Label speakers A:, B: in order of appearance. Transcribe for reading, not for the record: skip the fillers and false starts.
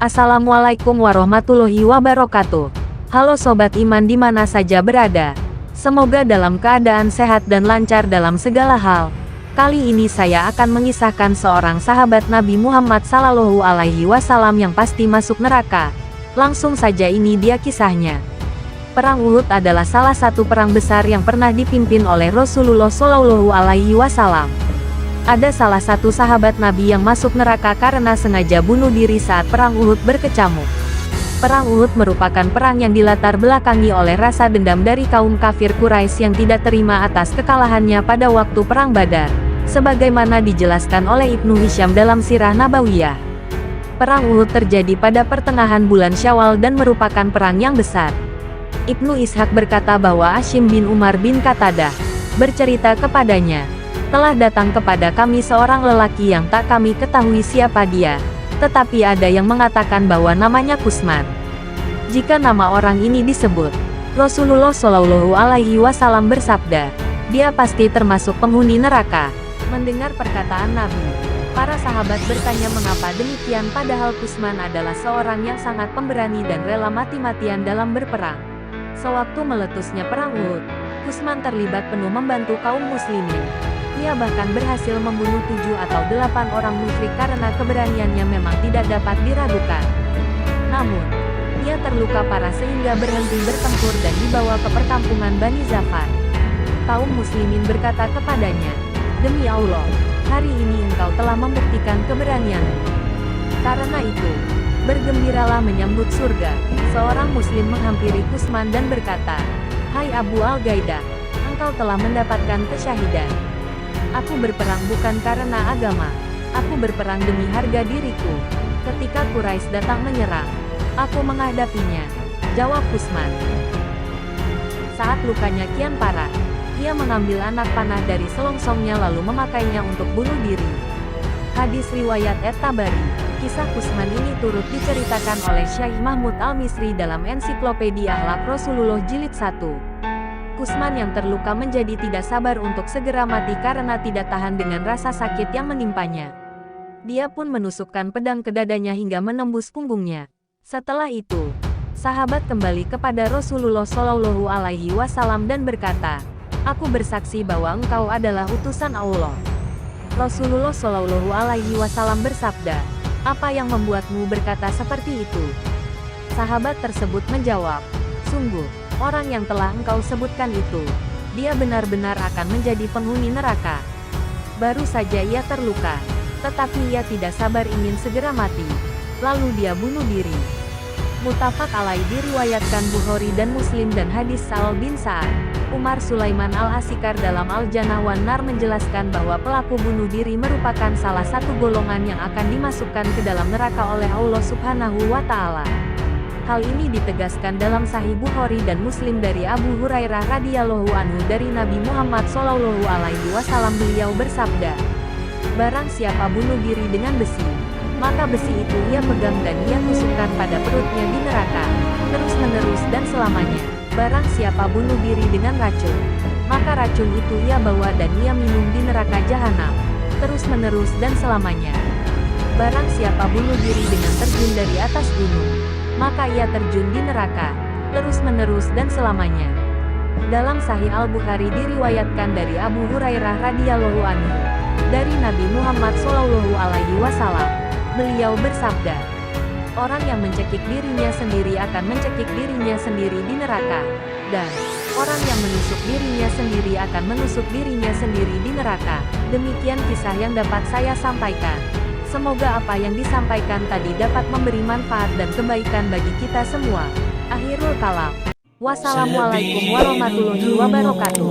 A: Assalamualaikum warahmatullahi wabarakatuh. Halo Sobat Iman di mana saja berada. Semoga dalam keadaan sehat dan lancar dalam segala hal. Kali ini saya akan mengisahkan seorang sahabat Nabi Muhammad Sallallahu Alaihi Wasallam yang pasti masuk neraka. Langsung saja ini dia kisahnya. Perang Uhud adalah salah satu perang besar yang pernah dipimpin oleh Rasulullah Shallallahu Alaihi Wasallam. Ada salah satu sahabat Nabi yang masuk neraka karena sengaja bunuh diri saat perang Uhud berkecamuk. Perang Uhud merupakan perang yang dilatar belakangi oleh rasa dendam dari kaum kafir Quraisy yang tidak terima atas kekalahannya pada waktu perang Badar, sebagaimana dijelaskan oleh Ibnu Hisham dalam Sirah Nabawiyah. Perang Uhud terjadi pada pertengahan bulan Syawal dan merupakan perang yang besar. Ibnu Ishaq berkata bahwa Hashim bin Umar bin Qatadah bercerita kepadanya, telah datang kepada kami seorang lelaki yang tak kami ketahui siapa dia, tetapi ada yang mengatakan bahwa namanya Kusman. Jika nama orang ini disebut, Rasulullah Shallallahu Alaihi Wasallam bersabda, dia pasti termasuk penghuni neraka. Mendengar perkataan Nabi, para sahabat bertanya mengapa demikian padahal Kusman adalah seorang yang sangat pemberani dan rela mati-matian dalam berperang. Sewaktu meletusnya perang Uhud, Kusman terlibat penuh membantu kaum muslimin. Ia bahkan berhasil membunuh 7 atau 8 orang musyrik karena keberaniannya memang tidak dapat diragukan. Namun, ia terluka parah sehingga berhenti bertempur dan dibawa ke perkampungan Bani Zafar. Kaum muslimin berkata kepadanya, demi Allah, hari ini engkau telah membuktikan keberanianmu. Karena itu, bergembiralah menyambut surga. Seorang muslim menghampiri Kusman dan berkata, hai Abu Al-Ghaidah, engkau telah mendapatkan kesyahidan. Aku berperang bukan karena agama, aku berperang demi harga diriku. Ketika Quraisy datang menyerang, aku menghadapinya, jawab Kusman. Saat lukanya kian parah, ia mengambil anak panah dari selongsongnya lalu memakainya untuk bunuh diri. Hadis riwayat At-Tabari. Kisah Kusman ini turut diceritakan oleh Syekh Mahmud Al-Misri dalam Ensiklopedia Akhlak Rasulullah Jilid 1. Kusman yang terluka menjadi tidak sabar untuk segera mati karena tidak tahan dengan rasa sakit yang menimpanya. Dia pun menusukkan pedang ke dadanya hingga menembus punggungnya. Setelah itu, sahabat kembali kepada Rasulullah Shallallahu Alaihi Wasallam dan berkata, aku bersaksi bahwa engkau adalah utusan Allah. Rasulullah Shallallahu Alaihi Wasallam bersabda, apa yang membuatmu berkata seperti itu? Sahabat tersebut menjawab, sungguh, orang yang telah engkau sebutkan itu, dia benar-benar akan menjadi penghuni neraka. Baru saja ia terluka, tetapi ia tidak sabar ingin segera mati. Lalu dia bunuh diri. Muttafaq alaih diriwayatkan Bukhari dan Muslim dan hadis Sa'al bin Sa'ad. Umar Sulaiman Al-Asikar dalam Al-Jannah wan Nar menjelaskan bahwa pelaku bunuh diri merupakan salah satu golongan yang akan dimasukkan ke dalam neraka oleh Allah Subhanahu wa Ta'ala. Hal ini ditegaskan dalam Sahih Bukhari dan Muslim dari Abu Hurairah radhiyallahu anhu dari Nabi Muhammad Shallallahu Alaihi Wasallam, beliau bersabda, barang siapa bunuh diri dengan besi, maka besi itu ia pegang dan ia tusukkan pada perutnya di neraka, terus-menerus dan selamanya. Barang siapa bunuh diri dengan racun, maka racun itu ia bawa dan ia minum di neraka jahanam, terus-menerus dan selamanya. Barang siapa bunuh diri dengan terjun dari atas gunung, maka ia terjun di neraka, terus-menerus dan selamanya. Dalam Sahih Al-Bukhari diriwayatkan dari Abu Hurairah radhiyallahu anhu, dari Nabi Muhammad Shallallahu Alaihi Wasallam, beliau bersabda, orang yang mencekik dirinya sendiri akan mencekik dirinya sendiri di neraka, dan orang yang menusuk dirinya sendiri akan menusuk dirinya sendiri di neraka. Demikian kisah yang dapat saya sampaikan. Semoga apa yang disampaikan tadi dapat memberi manfaat dan kebaikan bagi kita semua. Akhirul kalam. Wassalamualaikum warahmatullahi wabarakatuh.